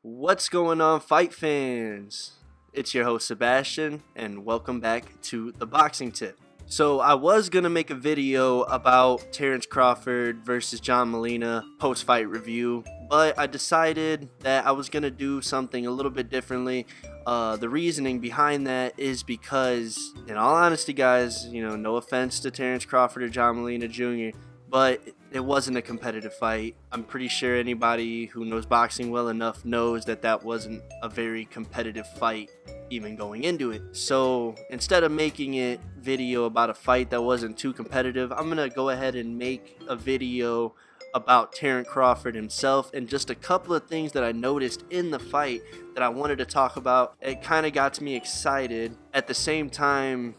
What's going on, fight fans? It's your host Sebastian, and welcome back to The Boxing Tip. So I was going to make a video about Terence Crawford versus John Molina post-fight review, but I decided that I was going to do something a little bit differently. The reasoning behind that is because, in all honesty guys, no offense to Terence Crawford or John Molina Jr., but it wasn't a competitive fight. I'm pretty sure anybody who knows boxing well enough knows that that wasn't a very competitive fight even going into it. So instead of making it video about a fight that wasn't too competitive, I'm gonna go ahead and make a video about Terence Crawford himself and just a couple of things that I noticed in the fight that I wanted to talk about. It kind of got me excited. At the same time,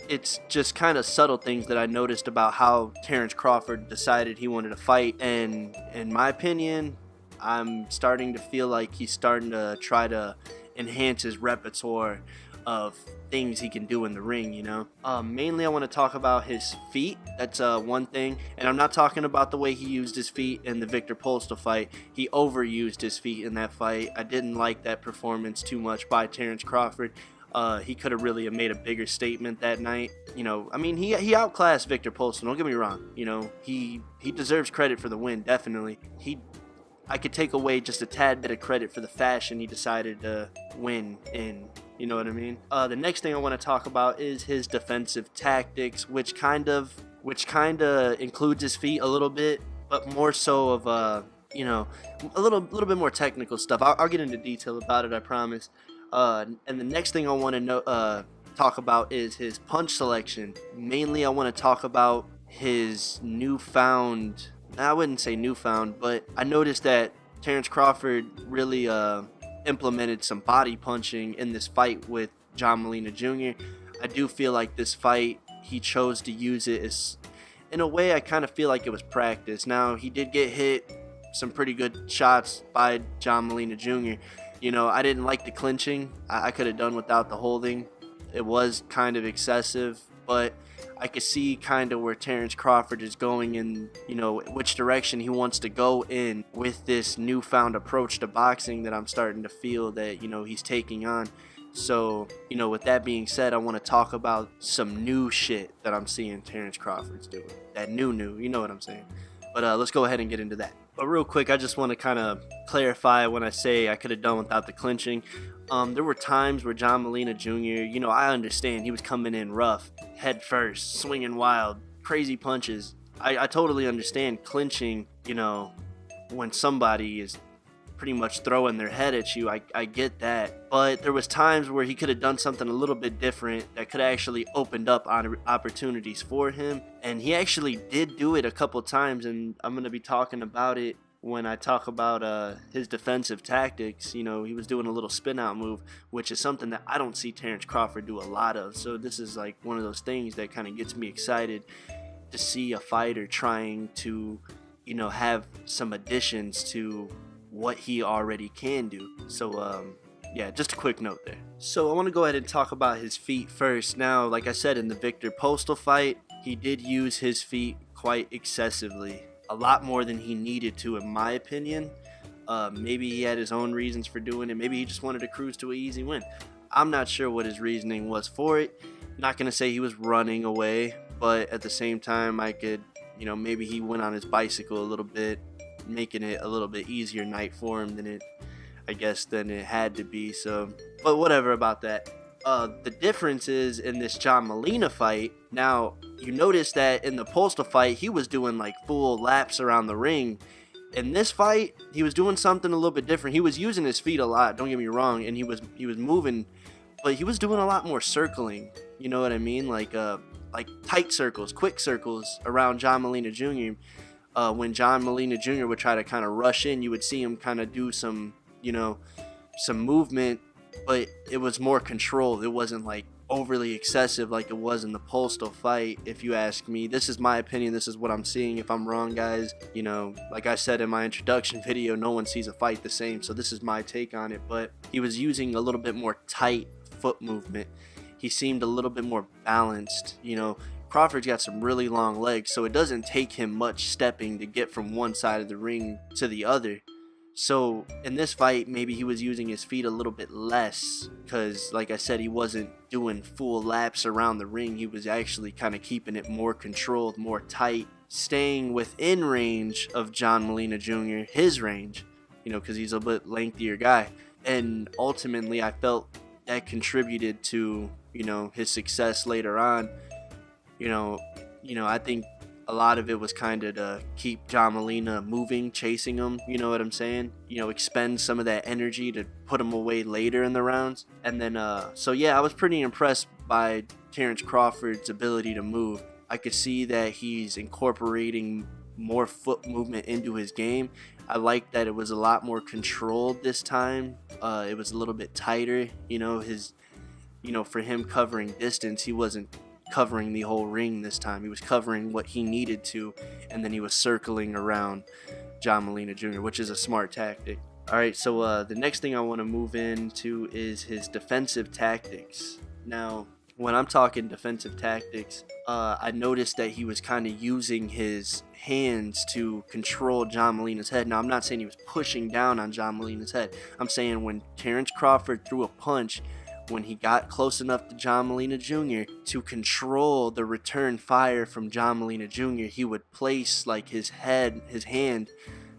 it's just kind of subtle things that I noticed about how Terence Crawford decided he wanted to fight, and in my opinion, I'm starting to feel like he's starting to try to enhance his repertoire of things he can do in the ring, Mainly I want to talk about his feet. That's one thing, and I'm not talking about the way he used his feet in the Victor Postol fight. He overused his feet in that fight. I didn't like that performance too much by Terence Crawford. He could have really made a bigger statement that night. He outclassed Victor Postol. Don't get me wrong. He deserves credit for the win, definitely. I could take away just a tad bit of credit for the fashion he decided to win in. You know what I mean? The next thing I want to talk about is his defensive tactics, which kind of includes his feet a little bit, but more so of a little bit more technical stuff. I'll get into detail about it, I promise. And the next thing I want to talk about is his punch selection. Mainly, I want to talk about his newfound. I wouldn't say newfound, but I noticed that Terence Crawford really implemented some body punching in this fight with John Molina Jr. I do feel like this fight he chose to use it as, in a way, I kind of feel like it was practice. Now, he did get hit some pretty good shots by John Molina Jr. I didn't like the clinching. I could have done without the holding. It was kind of excessive, but I could see kind of where Terence Crawford is going in, which direction he wants to go in with this newfound approach to boxing that I'm starting to feel that, he's taking on. So, with that being said, I want to talk about some new shit that I'm seeing Terence Crawford's doing. That new, you know what I'm saying? But let's go ahead and get into that. But real quick, I just want to kind of clarify when I say I could have done without the clinching. There were times where John Molina Jr., I understand he was coming in rough, head first, swinging wild, crazy punches. I totally understand clinching, when somebody is pretty much throwing their head at you. I get that. But there was times where he could have done something a little bit different that could have actually opened up opportunities for him. And he actually did do it a couple times, and I'm going to be talking about it when I talk about his defensive tactics. He was doing a little spin out move, which is something that I don't see Terence Crawford do a lot of. So this is like one of those things that kind of gets me excited to see a fighter trying to, have some additions to what he already can do. So yeah, just a quick note there. So I want to go ahead and talk about his feet first. Now, like I said, in the Victor Postol fight, he did use his feet quite excessively, a lot more than he needed to, in my opinion. Maybe he had his own reasons for doing it. Maybe he just wanted to cruise to an easy win. I'm not sure what his reasoning was for it. Not gonna say he was running away, but at the same time, I could, maybe he went on his bicycle a little bit, making it a little bit easier night for him than it had to be. So, but whatever about that. The difference is in this John Molina fight. Now, you notice that in the Postol fight, he was doing like full laps around the ring. In this fight, he was doing something a little bit different. He was using his feet a lot, don't get me wrong, and he was moving, but he was doing a lot more circling. You know what I mean? Like tight circles, quick circles around John Molina Jr. When John Molina Jr. would try to kind of rush in, you would see him kind of do some movement, but it was more controlled. It wasn't like overly excessive like it was in the Postol fight, if you ask me. This is my opinion. This is what I'm seeing. If I'm wrong, guys, like I said in my introduction video, no one sees a fight the same, so this is my take on it. But he was using a little bit more tight foot movement. He seemed a little bit more balanced. Crawford's got some really long legs, so it doesn't take him much stepping to get from one side of the ring to the other. So in this fight, maybe he was using his feet a little bit less because, like I said, he wasn't doing full laps around the ring. He was actually kind of keeping it more controlled, more tight, staying within range of John Molina Jr., his range, because he's a bit lengthier guy. And ultimately, I felt that contributed to, his success later on. I think a lot of it was kind of to keep John Molina moving, chasing him, you know what I'm saying? Expend some of that energy to put him away later in the rounds. And then, so yeah, I was pretty impressed by Terence Crawford's ability to move. I could see that he's incorporating more foot movement into his game. I like that it was a lot more controlled this time. It was a little bit tighter, for him covering distance, he wasn't covering the whole ring this time. He was covering what he needed to, and then he was circling around John Molina Jr., which is a smart tactic. Alright, so the next thing I want to move into is his defensive tactics. Now, when I'm talking defensive tactics, I noticed that he was kind of using his hands to control John Molina's head. Now, I'm not saying he was pushing down on John Molina's head. I'm saying when Terence Crawford threw a punch, when he got close enough to John Molina Jr. to control the return fire from John Molina Jr., he would place like his hand,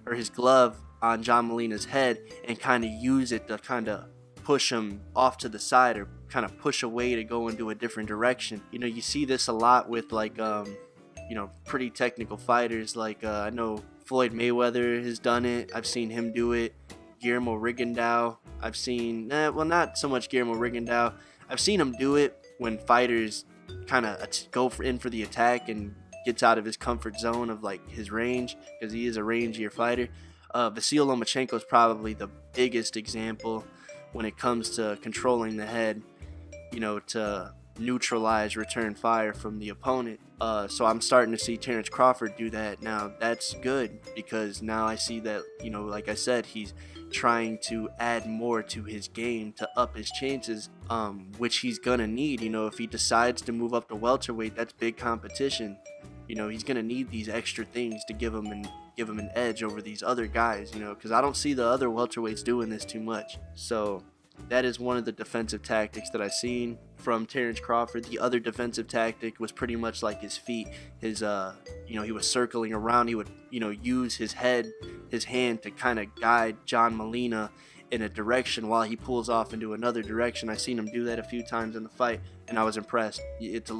or his glove on John Molina's head and kind of use it to kind of push him off to the side or kind of push away to go into a different direction. You see this a lot with like, pretty technical fighters. Like, I know Floyd Mayweather has done it. I've seen him do it. Guillermo Rigondeaux. I've seen, not so much Guillermo Rigondeaux. I've seen him do it when fighters kind of go in for the attack and gets out of his comfort zone of like his range, because he is a rangier fighter. Vasyl Lomachenko is probably the biggest example when it comes to controlling the head, to neutralize return fire from the opponent. So I'm starting to see Terence Crawford do that now. That's good, because now I see that, like I said, he's trying to add more to his game to up his chances, which he's gonna need. If he decides to move up to welterweight, that's big competition. He's gonna need these extra things to give him an edge over these other guys, because I don't see the other welterweights doing this too much. So that is one of the defensive tactics that I've seen from Terence Crawford. The other defensive tactic was pretty much like his feet. He was circling around. He would, use his hand to kind of guide John Molina in a direction while he pulls off into another direction. I've seen him do that a few times in the fight, and I was impressed. It's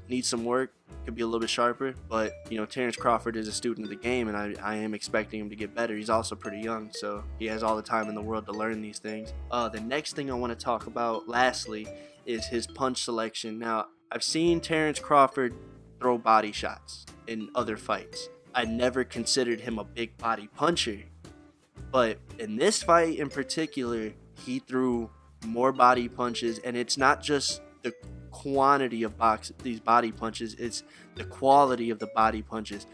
needs some work, could be a little bit sharper, but Terence Crawford is a student of the game, and I am expecting him to get better. He's also pretty young, so he has all the time in the world to learn these things. The next thing I want to talk about, lastly, is his punch selection. Now, I've seen Terence Crawford throw body shots in other fights. I never considered him a big body puncher, but in this fight in particular, he threw more body punches, and it's not just the quantity of these body punches, it's the quality of the body punches.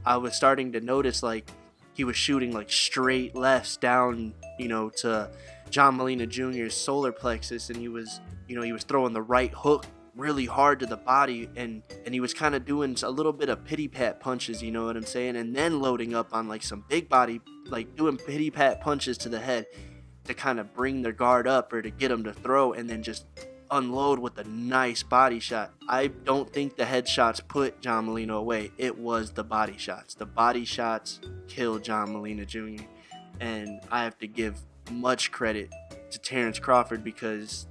I was starting to notice like he was shooting like straight lefts down, to John Molina Jr.'s solar plexus, and he was throwing the right hook really hard to the body, and he was kind of doing a little bit of pity pat punches, you know what I'm saying, and then loading up on like some big body, like doing pity pat punches to the head to kind of bring their guard up or to get them to throw, and then just unload with a nice body shot. I don't think the headshots put John Molina away. It was the body shots. The body shots killed John Molina Jr. And I have to give much credit to Terence Crawford, because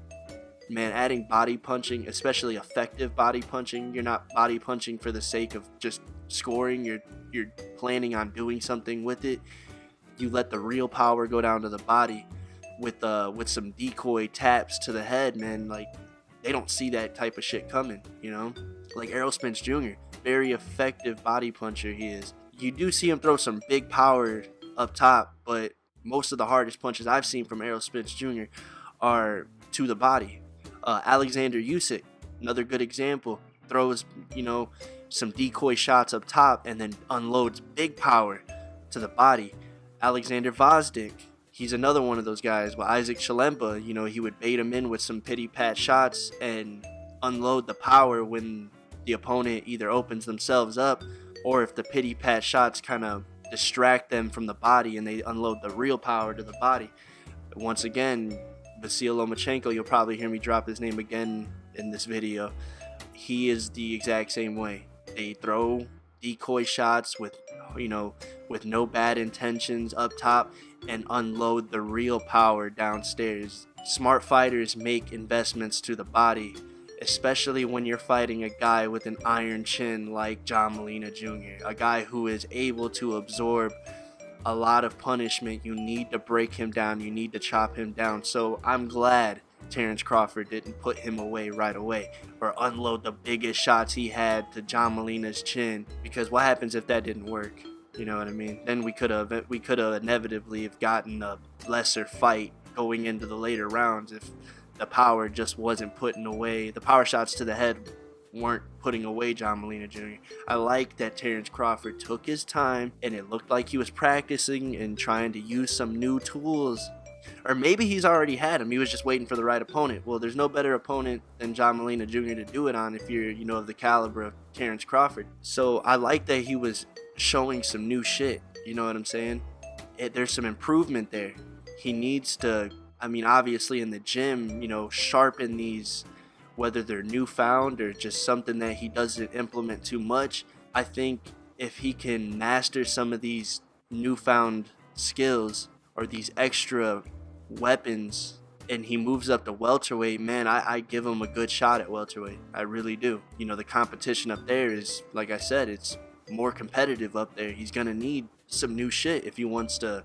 man, adding body punching, especially effective body punching, you're not body punching for the sake of just scoring, you're planning on doing something with it. You let the real power go down to the body with some decoy taps to the head, man. Like, they don't see that type of shit coming, like Errol Spence Jr., very effective body puncher he is. You do see him throw some big power up top, but most of the hardest punches I've seen from Errol Spence Jr. are to the body. Alexander Usyk, another good example, throws some decoy shots up top and then unloads big power to the body. Alexander Gvozdyk, he's another one of those guys. Well, Isaac Shalempa, he would bait him in with some pity pat shots and unload the power when the opponent either opens themselves up, or if the pity pat shots kind of distract them from the body and they unload the real power to the body. Once again, Vasyl Lomachenko, you'll probably hear me drop his name again in this video. He is the exact same way. They throw decoy shots with no bad intentions up top and unload the real power downstairs. Smart fighters make investments to the body, especially when you're fighting a guy with an iron chin like John Molina Jr., a guy who is able to absorb a lot of punishment. You need to break him down. You need to chop him down. So I'm glad Terence Crawford didn't put him away right away or unload the biggest shots he had to John Molina's chin, because what happens if that didn't work? You know what I mean? Then we could have inevitably have gotten a lesser fight going into the later rounds if the power just wasn't putting away, the power shots to the head weren't putting away John Molina Jr. I like that Terence Crawford took his time and it looked like he was practicing and trying to use some new tools. Or maybe he's already had him. He was just waiting for the right opponent. Well, there's no better opponent than John Molina Jr. to do it on if you're, of the caliber of Terence Crawford. So I like that he was showing some new shit. You know what I'm saying? There's some improvement there. He needs to, obviously in the gym, sharpen these, whether they're newfound or just something that he doesn't implement too much. I think if he can master some of these newfound skills or these extra weapons and he moves up to welterweight, man, I give him a good shot at welterweight. I really do. The competition up there is, like I said, it's more competitive up there. He's going to need some new shit if he wants to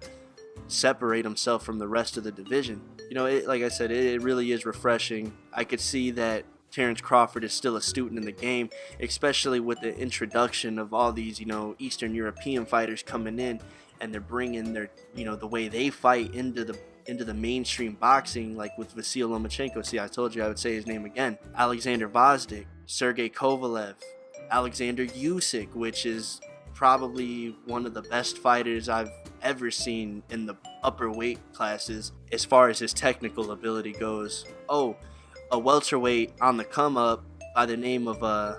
separate himself from the rest of the division. Like I said, it really is refreshing. I could see that Terence Crawford is still a student in the game, especially with the introduction of all these, Eastern European fighters coming in, and they're bringing their, the way they fight into the mainstream boxing, like with Vasyl Lomachenko. See, I told you I would say his name again. Alexander Gvozdyk, Sergey Kovalev, Alexander Usyk, which is probably one of the best fighters I've ever seen in the upper weight classes as far as his technical ability goes. Oh, a welterweight on the come up by the name of I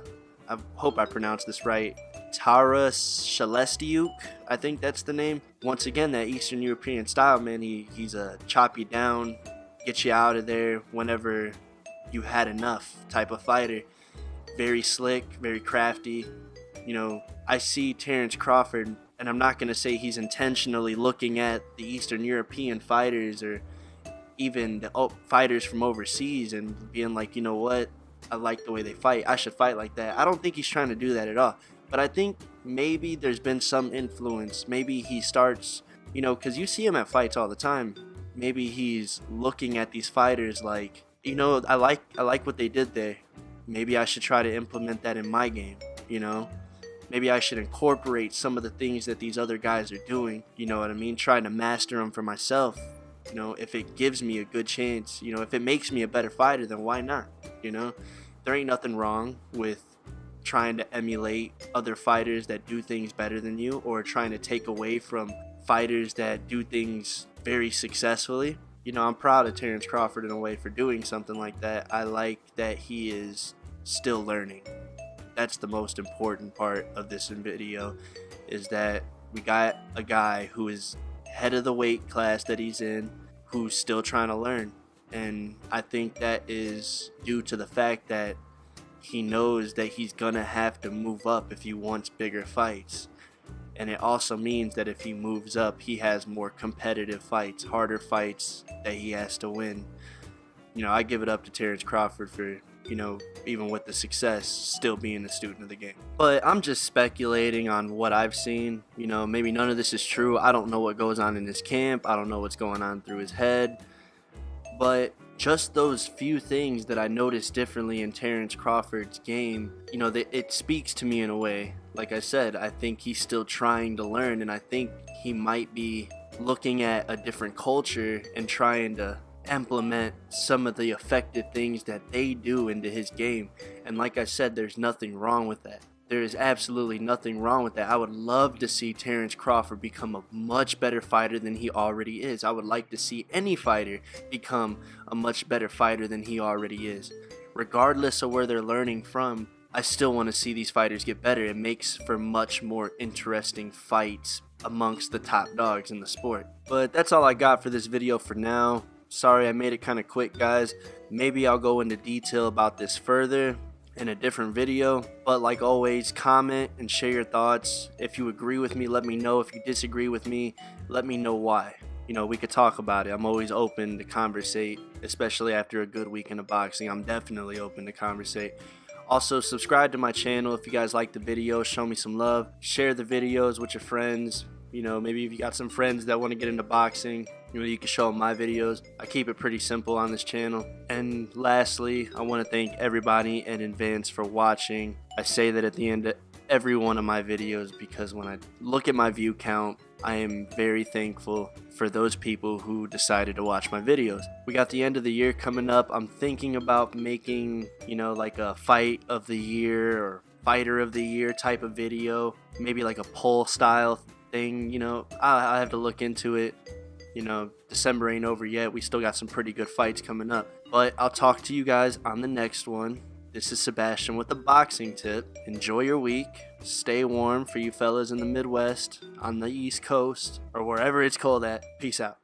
hope I pronounced this right, Taras Shalestiuk, I think that's the name. Once again, that Eastern European style, man. He's a chop you down, get you out of there whenever you had enough type of fighter. Very slick, very crafty. I see Terence Crawford, and I'm not going to say he's intentionally looking at the Eastern European fighters or even the fighters from overseas and being like, you know what, I like the way they fight, I should fight like that. I don't think he's trying to do that at all. But I think maybe there's been some influence. Maybe he starts, because you see him at fights all the time. Maybe he's looking at these fighters like, I like what they did there. Maybe I should try to implement that in my game, Maybe I should incorporate some of the things that these other guys are doing, trying to master them for myself. If it gives me a good chance, if it makes me a better fighter, then why not? There ain't nothing wrong with trying to emulate other fighters that do things better than you, or trying to take away from fighters that do things very successfully. I'm proud of Terence Crawford in a way for doing something like that. I like that he is still learning. That's the most important part of this video, is that we got a guy who is head of the weight class that he's in, who's still trying to learn. And I think that is due to the fact that he knows that he's gonna have to move up if he wants bigger fights. And it also means that if he moves up, he has more competitive fights, harder fights that he has to win. I give it up to Terence Crawford for, even with the success, still being a student of the game. But I'm just speculating on what I've seen. Maybe none of this is true. I don't know what goes on in his camp. I don't know what's going on through his head. But just those few things that I noticed differently in Terence Crawford's game, it speaks to me in a way. Like I said, I think he's still trying to learn, and I think he might be looking at a different culture and trying to implement some of the effective things that they do into his game. And like I said, there's nothing wrong with that. There is absolutely nothing wrong with that. I would love to see Terence Crawford become a much better fighter than he already is. I would like to see any fighter become a much better fighter than he already is. Regardless of where they're learning from, I still want to see these fighters get better. It makes for much more interesting fights amongst the top dogs in the sport. But that's all I got for this video for now. Sorry I made it kind of quick, guys. Maybe I'll go into detail about this further in a different video, but like always, comment and share your thoughts. If you agree with me, let me know. If you disagree with me, let me know why. You know, we could talk about it. I'm always open to conversate, especially after a good weekend of boxing. I'm definitely open to conversate. Also, subscribe to my channel if you guys like the video. Show me some love. Share the videos with your friends. You know, maybe if you got some friends that want to get into boxing, you know, you can show them my videos. I keep it pretty simple on this channel. And lastly, I want to thank everybody in advance for watching. I say that at the end of every one of my videos because when I look at my view count, I am very thankful for those people who decided to watch my videos. We got the end of the year coming up. I'm thinking about making, you know, like a fight of the year or fighter of the year type of video. Maybe like a poll style thing, you know. I have to look into it. You know, December ain't over yet. We still got some pretty good fights coming up. But I'll talk to you guys on the next one. This is Sebastian with the Boxing Tip. Enjoy your week. Stay warm for you fellas in the Midwest, on the East Coast, or wherever it's cold at. Peace out.